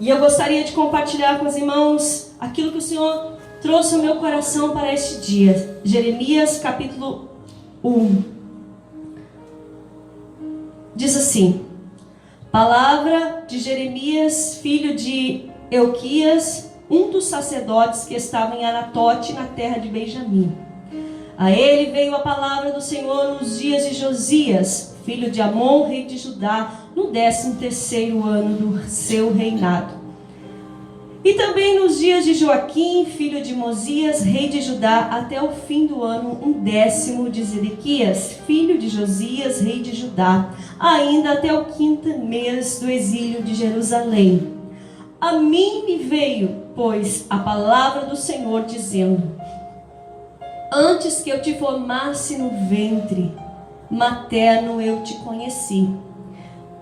E eu gostaria de compartilhar com os irmãos aquilo que o Senhor trouxe ao meu coração para este dia. Jeremias capítulo 1. Diz assim: palavra de Jeremias, filho de Elquias, um dos sacerdotes que estava em Anatote, na terra de Benjamim. A ele veio a palavra do Senhor nos dias de Josias, filho de Amon, rei de Judá, no 13º ano do seu reinado. E também nos dias de Joaquim, filho de Mosias, rei de Judá, até o fim do ano 10º de Zedequias, filho de Josias, rei de Judá, ainda até o 5º mês do exílio de Jerusalém. A mim me veio, pois, a palavra do Senhor, dizendo: antes que eu te formasse no ventre materno eu te conheci.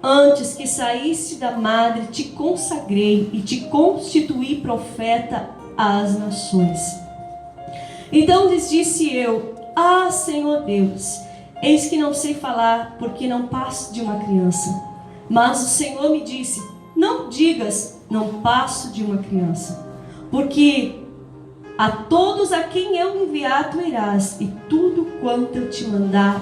Antes que saísse da madre te consagrei e te constituí profeta às nações. Então lhes disse eu: ah, Senhor Deus, eis que não sei falar, porque não passo de uma criança. Mas o Senhor me disse: não digas, não passo de uma criança, porque a todos a quem eu enviar tu irás, e tudo quanto eu te mandar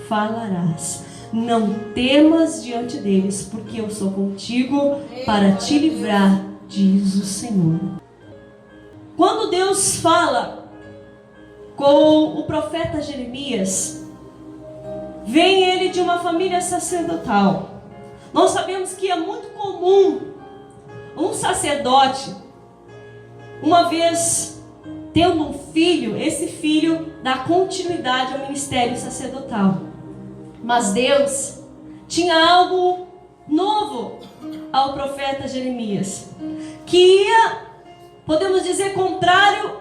falarás. Não temas diante deles, porque eu sou contigo para te livrar, diz o Senhor. Quando Deus fala com o profeta Jeremias, vem ele de uma família sacerdotal. Nós sabemos que é muito comum um sacerdote, uma vez tendo um filho, esse filho dá continuidade ao ministério sacerdotal. Mas Deus tinha algo novo ao profeta Jeremias, que ia, podemos dizer, contrário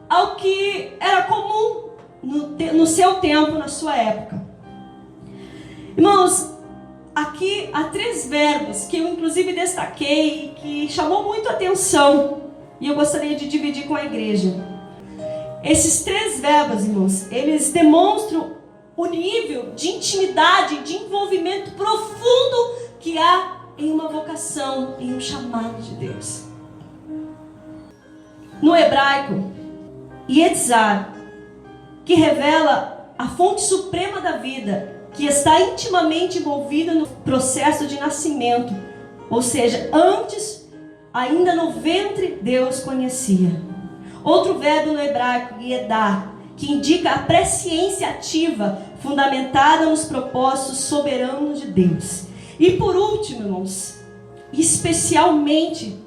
ao que era comum no seu tempo, na sua época. Irmãos, aqui há 3 verbos que eu inclusive destaquei, que chamou muito a atenção, e eu gostaria de dividir com a igreja. Esses 3 verbos, irmãos, eles demonstram o nível de intimidade, de envolvimento profundo que há em uma vocação, em um chamado de Deus. No hebraico, Yetzar, que revela a fonte suprema da vida, que está intimamente envolvida no processo de nascimento, ou seja, antes, ainda no ventre, Deus conhecia. Outro verbo no hebraico, Yedá, que indica a presciência ativa, fundamentada nos propósitos soberanos de Deus. E por último, irmãos, especialmente,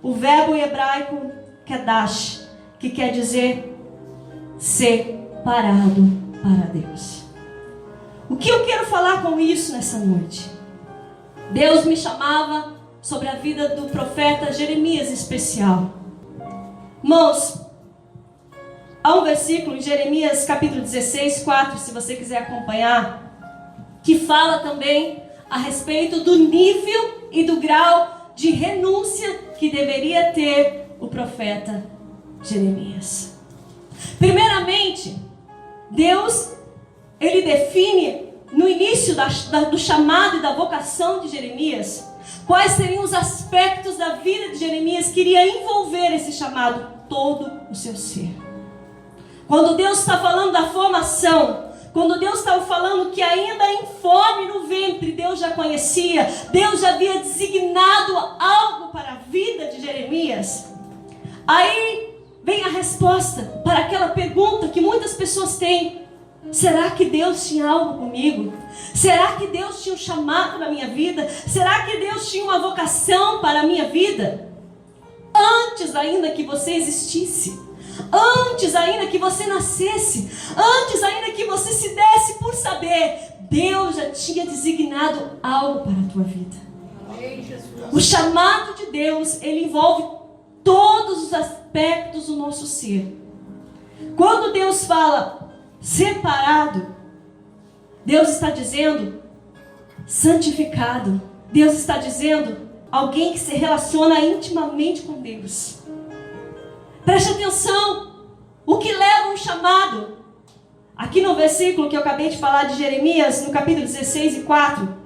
o verbo hebraico Kedash, que quer dizer separado para Deus. O que eu quero falar com isso nessa noite? Deus me chamava sobre a vida do profeta Jeremias especial. Irmãos, há um versículo em Jeremias capítulo 16, 4, se você quiser acompanhar, que fala também a respeito do nível e do grau de renúncia que deveria ter o profeta Jeremias. Primeiramente, Deus, ele define no início do chamado e da vocação de Jeremias, quais seriam os aspectos da vida de Jeremias que iria envolver esse chamado, todo o seu ser. Quando Deus está falando da formação, quando Deus está falando que ainda informe no ventre, Deus já conhecia, Deus já havia designado algo para a vida de Jeremias. Aí vem a resposta para aquela pergunta que muitas pessoas têm: será que Deus tinha algo comigo? Será que Deus tinha um chamado na minha vida? Será que Deus tinha uma vocação para a minha vida? Antes ainda que você existisse, antes ainda que você nascesse, antes ainda que você se desse por saber, Deus já tinha designado algo para a tua vida. O chamado de Deus, ele envolve todos os aspectos do nosso ser. Quando Deus fala separado, Deus está dizendo santificado. Deus está dizendo alguém que se relaciona intimamente com Deus. Preste atenção, o que leva um chamado? Aqui no versículo que eu acabei de falar de Jeremias, no capítulo 16 e 4,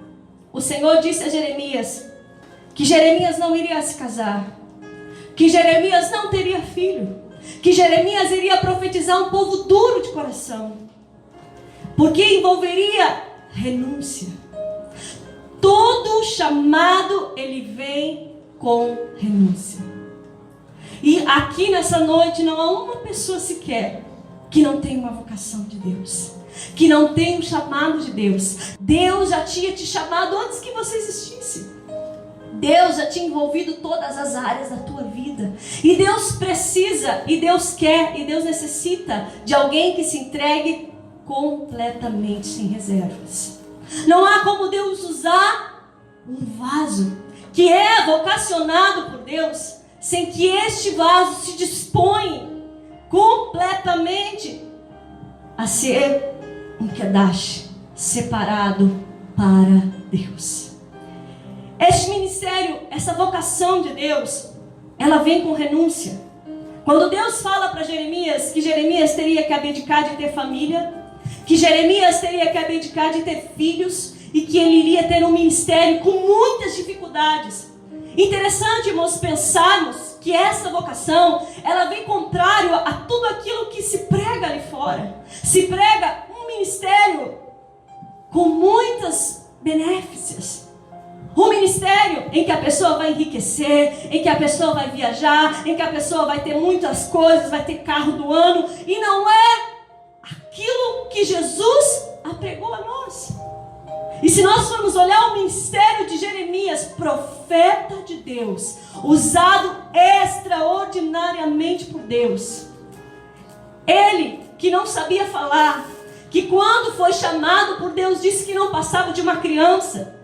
o Senhor disse a Jeremias que Jeremias não iria se casar, que Jeremias não teria filho, que Jeremias iria profetizar um povo duro de coração, porque envolveria renúncia. Todo chamado, ele vem com renúncia. E aqui nessa noite não há uma pessoa sequer que não tem uma vocação de Deus, que não tem um chamado de Deus. Deus já tinha te chamado antes que você existisse. Deus já tinha envolvido todas as áreas da tua vida. E Deus precisa, e Deus quer, e Deus necessita de alguém que se entregue completamente sem reservas. Não há como Deus usar um vaso que é vocacionado por Deus sem que este vaso se dispõe completamente a ser um kedash, separado para Deus. Este ministério, essa vocação de Deus, ela vem com renúncia. Quando Deus fala para Jeremias que Jeremias teria que abdicar de ter família, que Jeremias teria que abdicar de ter filhos e que ele iria ter um ministério com muitas dificuldades. Interessante, irmãos, pensarmos que essa vocação, ela vem contrário a tudo aquilo que se prega ali fora. Se prega um ministério com muitas benéficas. Um ministério em que a pessoa vai enriquecer, em que a pessoa vai viajar, em que a pessoa vai ter muitas coisas, vai ter carro do ano. E não é aquilo que Jesus apregou a nós. E se nós formos olhar o ministério de Jeremias, profeta de Deus, usado extraordinariamente por Deus. Ele que não sabia falar, que quando foi chamado por Deus disse que não passava de uma criança.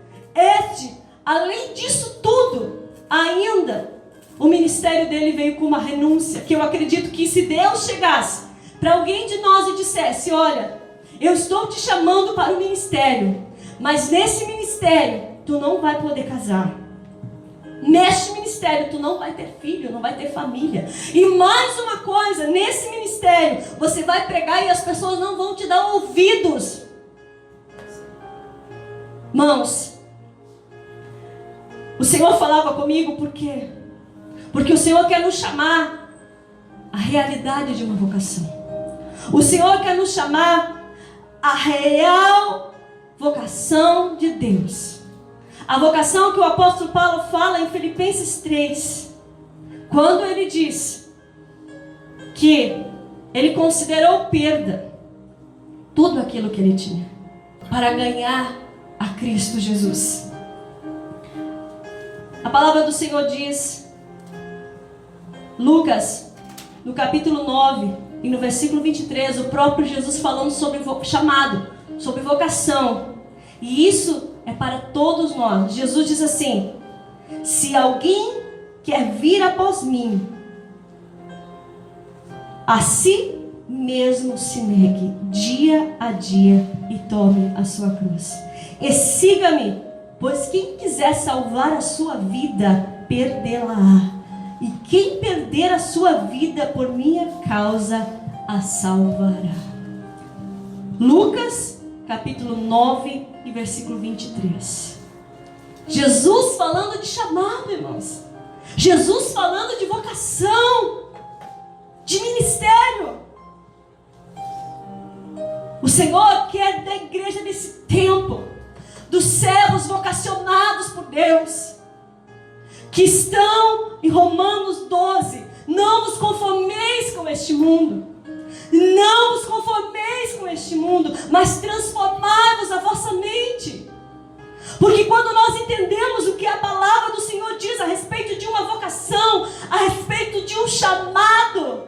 Além disso tudo, ainda o ministério dele veio com uma renúncia, que eu acredito que se Deus chegasse para alguém de nós e dissesse: olha, eu estou te chamando para o ministério, mas nesse ministério tu não vai poder casar. Neste ministério tu não vai ter filho, não vai ter família. E mais uma coisa, nesse ministério você vai pregar e as pessoas não vão te dar ouvidos. Irmãos, o Senhor falava comigo porque o Senhor quer nos chamar à realidade de uma vocação. O Senhor quer nos chamar à real vocação de Deus. A vocação que o apóstolo Paulo fala em Filipenses 3, quando ele diz que ele considerou perda tudo aquilo que ele tinha para ganhar a Cristo Jesus. A palavra do Senhor diz, Lucas, no capítulo 9 e no versículo 23, o próprio Jesus falando sobre chamado, sobre vocação. E isso é para todos nós. Jesus diz assim: se alguém quer vir após mim, a si mesmo se negue dia a dia e tome a sua cruz. E siga-me, pois quem quiser salvar a sua vida, perdê-la-á. E quem perder a sua vida por minha causa, a salvará. Lucas, capítulo 9 e versículo 23. Jesus falando de chamado, irmãos. Jesus falando de vocação, de ministério. O Senhor quer da igreja nesse tempo, dos servos vocacionados por Deus, que estão em Romanos 12, não vos conformeis com este mundo, não vos conformeis com este mundo, mas transformai-vos a vossa mente. Porque quando nós entendemos o que a palavra do Senhor diz a respeito de uma vocação, a respeito de um chamado,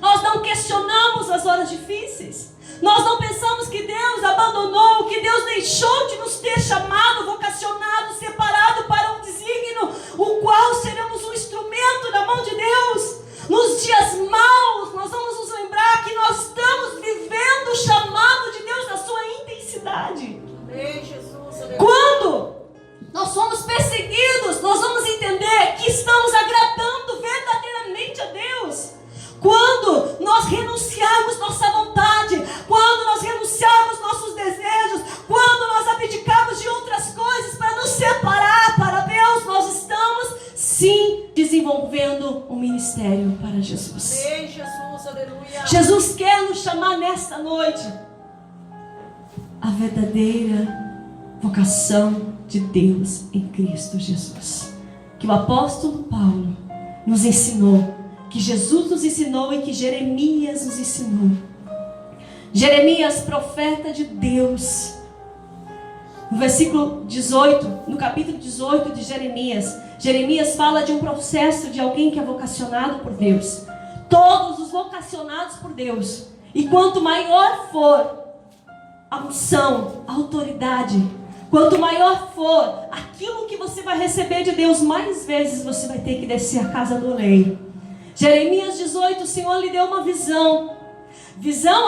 nós não questionamos as horas difíceis. Nós não pensamos que Deus abandonou, que Deus deixou de nos ter chamado, vocacionado, separado para um desígnio, o qual seremos um instrumento na mão de Deus. Nos dias maus, nós vamos nos lembrar que nós estamos vivendo o chamado de Deus na sua intensidade. Amém, Jesus. Quando nós somos perseguidos, nós vamos entender que estamos agradando verdadeiramente a Deus. Quando nós renunciarmos nossa vontade, quando nós renunciarmos nossos desejos, quando nós abdicarmos de outras coisas para nos assim desenvolvendo um ministério para Jesus. Amém, Jesus, aleluia. Jesus quer nos chamar nesta noite a verdadeira vocação de Deus em Cristo Jesus, que o apóstolo Paulo nos ensinou, que Jesus nos ensinou e que Jeremias nos ensinou. Jeremias, profeta de Deus, no versículo 18, no capítulo 18 de Jeremias fala de um processo de alguém que é vocacionado por Deus. Todos os vocacionados por Deus, e quanto maior for a unção, a autoridade, quanto maior for aquilo que você vai receber de Deus, mais vezes você vai ter que descer a casa do oleiro. Jeremias 18, o Senhor lhe deu uma visão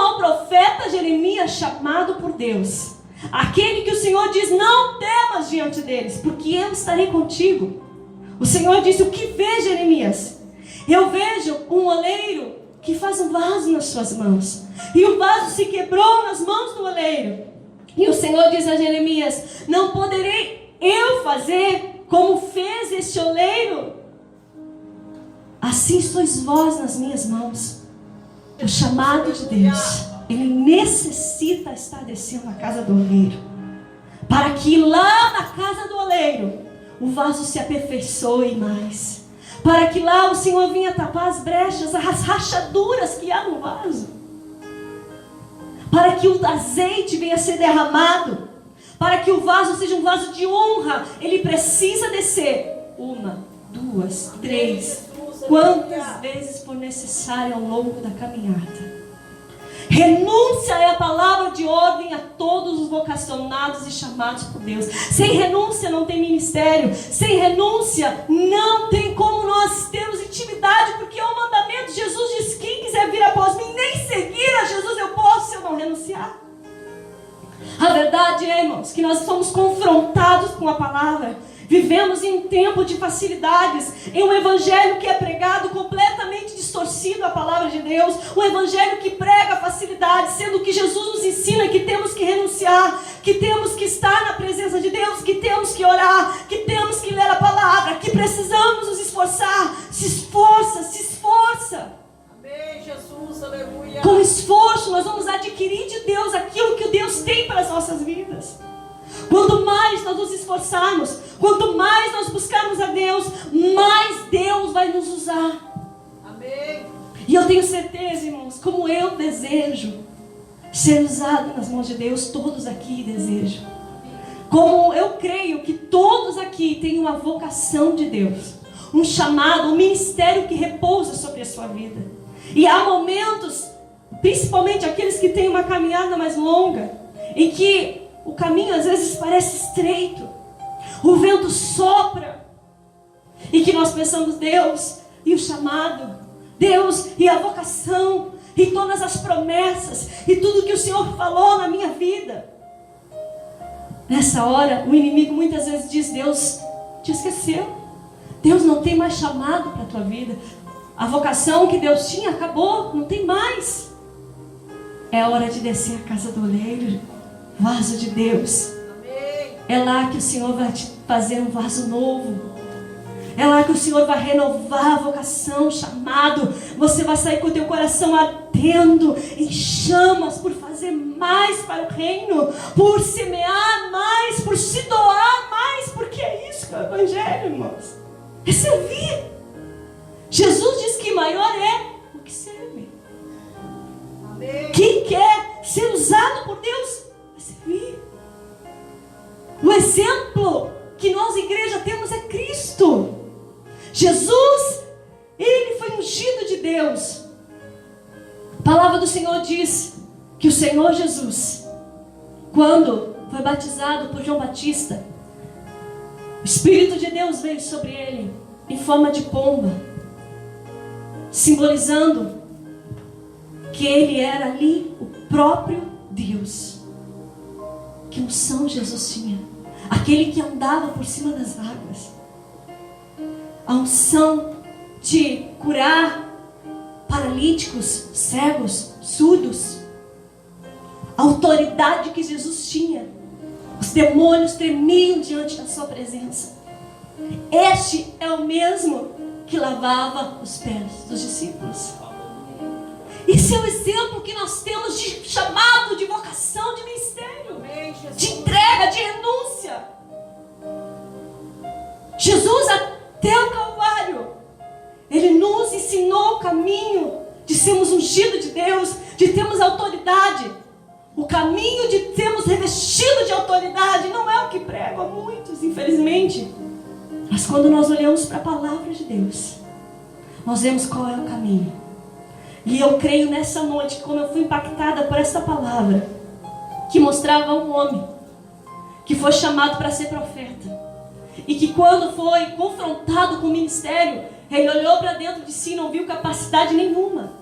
ao profeta Jeremias, chamado por Deus, aquele que o Senhor diz: não temas diante deles, porque eu estarei contigo. O Senhor disse: o que vê, Jeremias? Eu vejo um oleiro que faz um vaso nas suas mãos, e o vaso se quebrou nas mãos do oleiro. E o Senhor diz a Jeremias: não poderei eu fazer como fez este oleiro? Assim sois vós nas minhas mãos. O chamado de Deus, ele necessita estar descendo na casa do oleiro, para que lá na casa do oleiro o vaso se aperfeiçoe mais, para que lá o Senhor venha tapar as brechas, as rachaduras que há no vaso, para que o azeite venha a ser derramado, para que o vaso seja um vaso de honra. Ele precisa descer 1, 2, 3, quantas vezes for necessário ao longo da caminhada. Renúncia é a palavra de ordem a todos os vocacionados e chamados por Deus. Sem renúncia não tem ministério. Sem renúncia não tem como nós termos intimidade, porque é um mandamento. Jesus diz: quem quiser vir após mim, nem seguir a Jesus eu posso se eu não renunciar. A verdade é, irmãos, que nós somos confrontados com a palavra. Vivemos em um tempo de facilidades, em um evangelho que é pregado completamente distorcido a palavra de Deus, um evangelho que prega facilidade, sendo que Jesus nos ensina que temos que renunciar, que temos que estar na presença de Deus, que temos que orar, que temos que ler a palavra, que precisamos nos esforçar. Se esforça, se esforça. Amém, Jesus, aleluia. Com esforço nós vamos adquirir de Deus aquilo que o Deus tem para as nossas vidas. Quanto mais nós nos esforçarmos, quanto mais nós buscarmos a Deus, mais Deus vai nos usar. Amém. E eu tenho certeza, irmãos, como eu desejo ser usado nas mãos de Deus, todos aqui desejam. Como eu creio que todos aqui têm uma vocação de Deus, um chamado, um ministério que repousa sobre a sua vida. E há momentos, principalmente aqueles que têm uma caminhada mais longa, em que o caminho às vezes parece estreito, o vento sopra, e que nós pensamos: Deus e o chamado, Deus e a vocação, e todas as promessas, e tudo que o Senhor falou na minha vida. Nessa hora, o inimigo muitas vezes diz: Deus te esqueceu, Deus não tem mais chamado para a tua vida, a vocação que Deus tinha acabou, não tem mais. É hora de descer a casa do oleiro, vaso de Deus. Amém. É lá que o Senhor vai te fazer um vaso novo. É lá que o Senhor vai renovar a vocação, o chamado. Você vai sair com o teu coração ardendo em chamas por fazer mais para o reino, por semear mais, por se doar mais, porque é isso que é o evangelho, irmãos. É servir. Jesus diz que maior é o que serve. Amém. Quem quer ser usado por Deus vai servir. O exemplo que nós, igreja, temos é Cristo. Jesus, ele foi ungido de Deus. A palavra do Senhor diz que o Senhor Jesus, quando foi batizado por João Batista, o Espírito de Deus veio sobre ele em forma de pomba, simbolizando que ele era ali o próprio Deus. Que unção Jesus tinha, aquele que andava por cima das águas, a unção de curar paralíticos, cegos, surdos, a autoridade que Jesus tinha. Os demônios tremiam diante da sua presença. Este é o mesmo que lavava os pés dos discípulos. Esse é o exemplo que nós temos de chamado, de vocação, de ministério, de entrega, de renúncia. Jesus, até o Calvário, Ele nos ensinou o caminho de sermos ungidos de Deus, de termos autoridade. O caminho de termos revestido de autoridade não é o que pregam a muitos, infelizmente. Mas quando nós olhamos para a palavra de Deus, nós vemos qual é o caminho. E eu creio nessa noite, como eu fui impactada por essa palavra, que mostrava um homem que foi chamado para ser profeta. E que quando foi confrontado com o ministério, ele olhou para dentro de si e não viu capacidade nenhuma.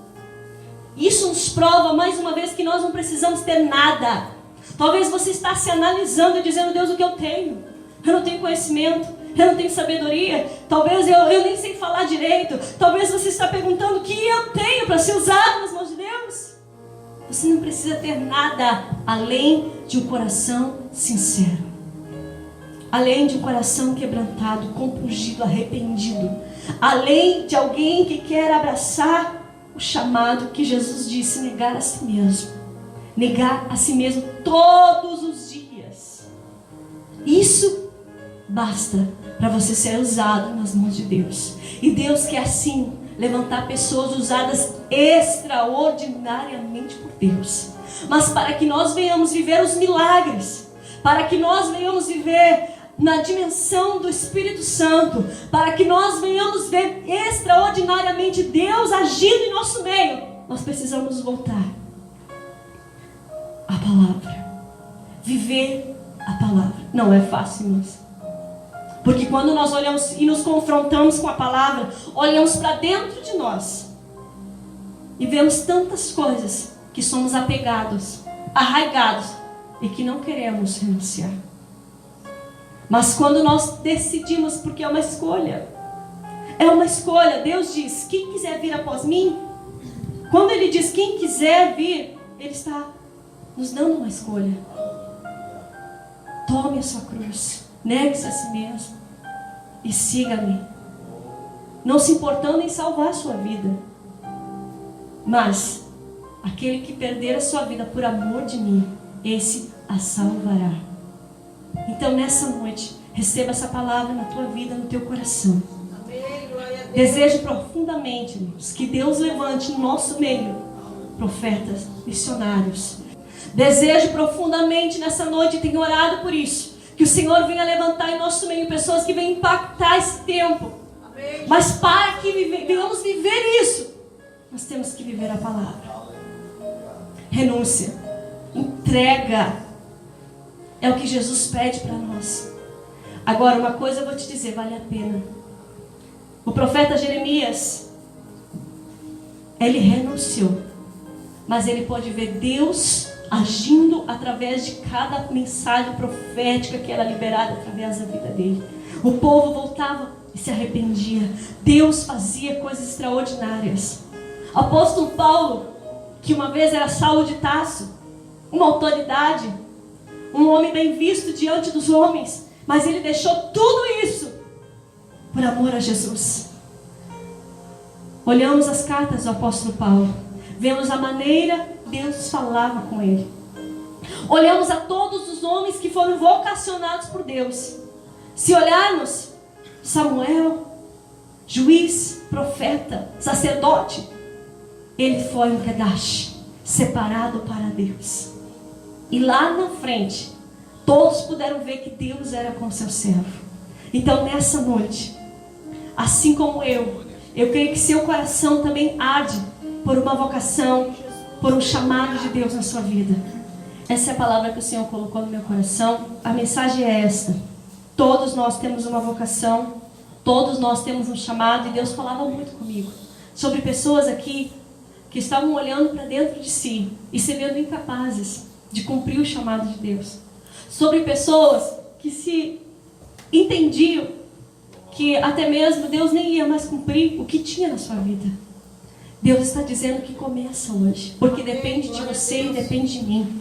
Isso nos prova mais uma vez que nós não precisamos ter nada. Talvez você está se analisando e dizendo: Deus, o que eu tenho? Eu não tenho conhecimento, eu não tenho sabedoria, talvez eu nem sei falar direito. Talvez você está perguntando: o que eu tenho para ser usado nas mãos de Deus? Você não precisa ter nada além de um coração sincero, além de um coração quebrantado, compungido, arrependido, além de alguém que quer abraçar o chamado que Jesus disse: negar a si mesmo. Negar a si mesmo todos os dias. Isso basta para você ser usado nas mãos de Deus. E Deus quer assim levantar pessoas usadas extraordinariamente por Deus. Mas para que nós venhamos viver os milagres, para que nós venhamos viver na dimensão do Espírito Santo, para que nós venhamos ver extraordinariamente Deus agindo em nosso meio, nós precisamos voltar à palavra, viver a palavra. Não é fácil, irmãos, porque quando nós olhamos e nos confrontamos com a palavra, olhamos para dentro de nós e vemos tantas coisas que somos apegados, arraigados e que não queremos renunciar. Mas quando nós decidimos, porque é uma escolha, Deus diz: quem quiser vir após mim, quando Ele diz quem quiser vir, Ele está nos dando uma escolha. Tome a sua cruz, negue-se a si mesmo e siga-me, não se importando em salvar a sua vida, mas aquele que perder a sua vida por amor de mim, esse a salvará. Então nessa noite, receba essa palavra na tua vida, no teu coração. Amém, glória a Deus. Desejo profundamente, irmãos, que Deus levante no nosso meio profetas, missionários. Desejo profundamente nessa noite, tenho orado por isso, que o Senhor venha levantar em nosso meio pessoas que venham impactar esse tempo. Amém. Mas para que venhamos viver isso, nós temos que viver a palavra. Renúncia, entrega, é o que Jesus pede para nós. Agora, uma coisa eu vou te dizer, vale a pena. O profeta Jeremias, ele renunciou, mas ele pode ver Deus agindo através de cada mensagem profética que era liberada através da vida dele. O povo voltava e se arrependia. Deus fazia coisas extraordinárias. O apóstolo Paulo, que uma vez era Saulo de Tarso, uma autoridade, um homem bem visto diante dos homens, mas ele deixou tudo isso por amor a Jesus. Olhamos as cartas do apóstolo Paulo, vemos a maneira que Deus falava com ele. Olhamos a todos os homens que foram vocacionados por Deus. Se olharmos, Samuel, juiz, profeta, sacerdote, ele foi um Kedash, separado para Deus. E lá na frente, todos puderam ver que Deus era com seu servo. Então nessa noite, assim como eu creio que seu coração também arde por uma vocação, por um chamado de Deus na sua vida. Essa é a palavra que o Senhor colocou no meu coração. A mensagem é esta: todos nós temos uma vocação, todos nós temos um chamado, e Deus falava muito comigo sobre pessoas aqui que estavam olhando para dentro de si e se vendo incapazes de cumprir o chamado de Deus. Sobre pessoas que se entendiam que até mesmo Deus nem ia mais cumprir o que tinha na sua vida. Deus está dizendo que começa hoje, porque depende de você e depende de mim.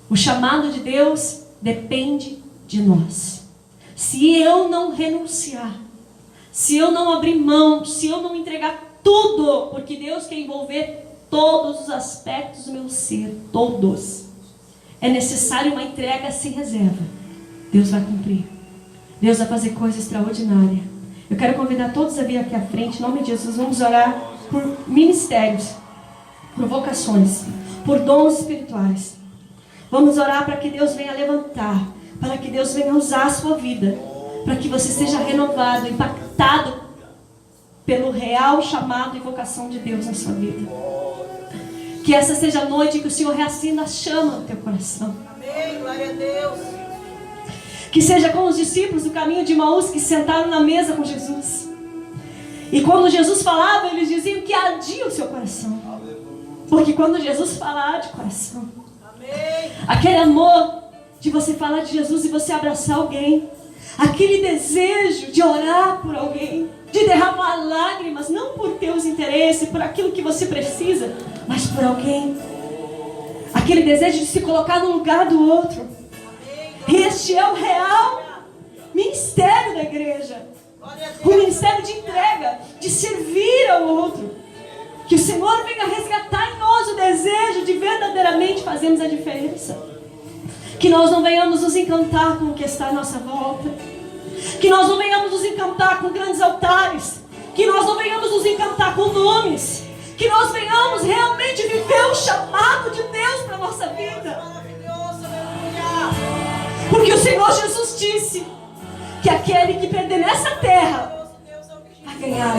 O chamado de Deus depende de nós. Se eu não renunciar, se eu não abrir mão, se eu não entregar tudo, porque Deus quer envolver todos os aspectos do meu ser, todos. É necessário uma entrega sem reserva. Deus vai cumprir. Deus vai fazer coisa extraordinária. Eu quero convidar todos a vir aqui à frente, em nome de Jesus. Vamos orar por ministérios, por vocações, por dons espirituais. Vamos orar para que Deus venha levantar, para que Deus venha usar a sua vida, para que você seja renovado, impactado pelo real chamado e vocação de Deus na sua vida. Que essa seja a noite que o Senhor reacenda a chama no teu coração. Amém, glória a Deus. Que seja como os discípulos do caminho de Emaús que sentaram na mesa com Jesus. E quando Jesus falava, eles diziam que ardia o seu coração. Porque quando Jesus fala, de coração. Amém. Aquele amor de você falar de Jesus e você abraçar alguém. Aquele desejo de orar por alguém. De derramar lágrimas, não por teus interesses, por aquilo que você precisa, mas por alguém. Aquele desejo de se colocar no lugar do outro. Este é o real ministério da igreja. O ministério de entrega, de servir ao outro. Que o Senhor venha resgatar em nós o desejo de verdadeiramente fazermos a diferença. Que nós não venhamos nos encantar com o que está à nossa volta. Que nós não venhamos nos encantar com grandes altares. Que nós não venhamos nos encantar com nomes. Que nós venhamos realmente viver o chamado de Deus para a nossa vida. Porque o Senhor Jesus disse que aquele que perder nessa terra vai ganhar.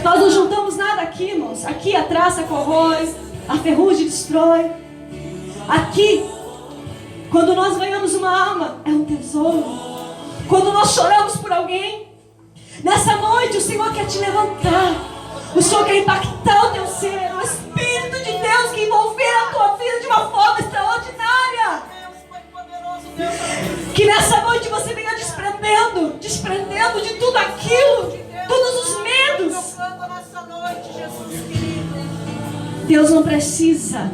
Nós não juntamos nada aqui, irmãos. Aqui a traça corrói, a ferrugem destrói. Aqui, quando nós ganhamos uma alma, é um tesouro. Quando nós choramos por alguém, nessa noite o Senhor quer te levantar. O Senhor quer impactar o teu ser. O Espírito de Deus que envolver a tua vida de uma forma extraordinária. Que nessa noite você venha desprendendo de tudo aquilo, todos os medos. Deus não precisa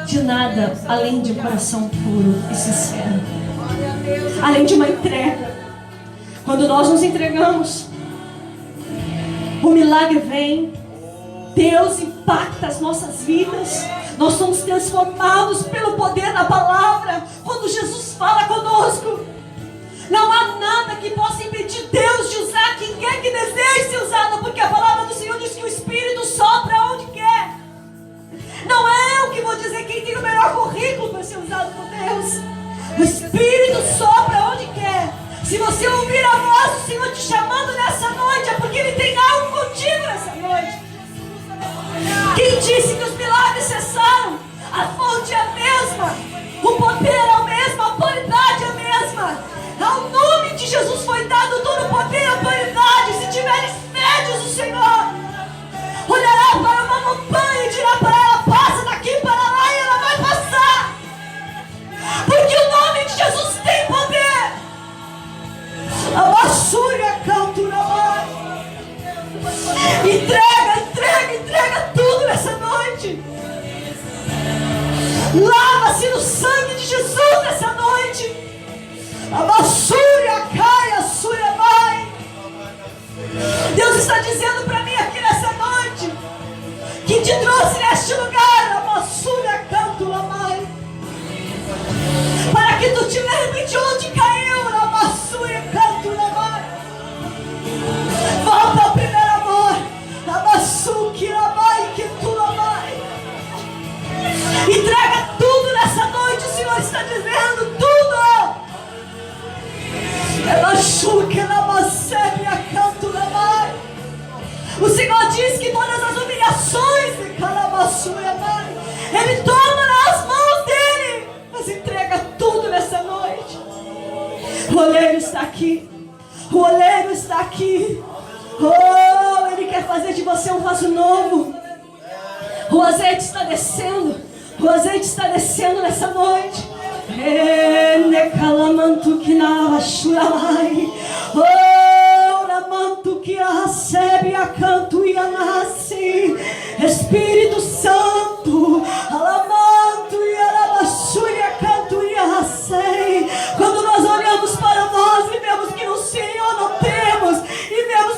de nada além de um coração puro e sincero. Além de uma entrega. Quando nós nos entregamos, o milagre vem. Deus impacta as nossas vidas. Nós somos transformados pelo poder da palavra. Quando Jesus fala conosco, não há nada que possa impedir Deus de usar quem quer que deseje ser usado, porque a palavra do Senhor diz que o Espírito sopra onde quer. Não é eu que vou dizer quem tem o melhor currículo para ser usado por Deus. O Espírito sopra onde quer. Se você ouvir a voz do Senhor te chamando nessa noite, é porque Ele tem algo contigo nessa noite. Quem disse que os milagres cessaram? A fonte é a mesma. O poder é o mesmo. A autoridade é a mesma. Ao nome de Jesus foi dado todo o poder e autoridade. Se tiveres fé, diz o Senhor, olhará para uma montanha e dirá para ela: passa daqui para lá, e ela vai passar. Porque o nome de Jesus tem poder. A Massúria cantura. Entrega tudo nessa noite. Lava-se no sangue de Jesus nessa noite. A Massúria cai, a Súria vai. Deus está dizendo para mim aqui nessa noite que te trouxe neste lugar, a Massúria cantura vai, para que tu te lembre de onde caiu, a Massúria cantura vai. Volta ao primeiro amor, a Massúria vai, que tu vai. Entrega tudo nessa noite, o Senhor está dizendo tudo. O Senhor diz que todas as humilhações Ele toma nas mãos dele, mas entrega tudo nessa noite. O oleiro está aqui. O oleiro está aqui. Oh, Ele quer fazer de você um vaso novo. O azeite está descendo. O azeite está descendo nessa noite. Recebe a canto e a nasce. Espírito Santo, alamanto e alabassúria canto e a quando nós olhamos para nós e vemos que no Senhor não temos, e vemos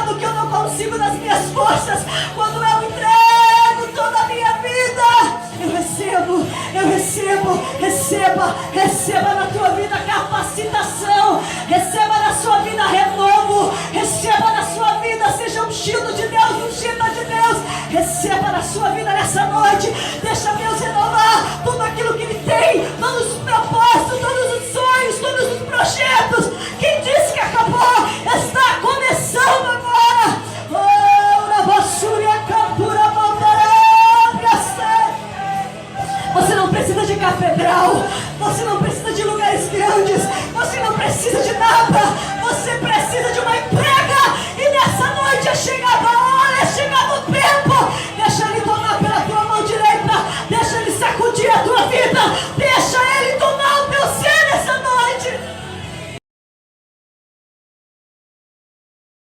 do que eu não consigo nas minhas forças. Quando eu entrego toda a minha vida, eu recebo. Receba na tua vida capacitação, receba na sua vida renovo, receba na sua vida, seja ungido de Deus, ungida de Deus, receba na sua vida nessa noite. Deixa Deus renovar tudo aquilo que Ele tem, todos os propósitos, todos os sonhos, todos os projetos. Quem disse que acabou, está começando agora. Você não precisa de catedral, você não precisa de lugares grandes, você não precisa de nada, você precisa de uma entrega. E nessa noite é chegar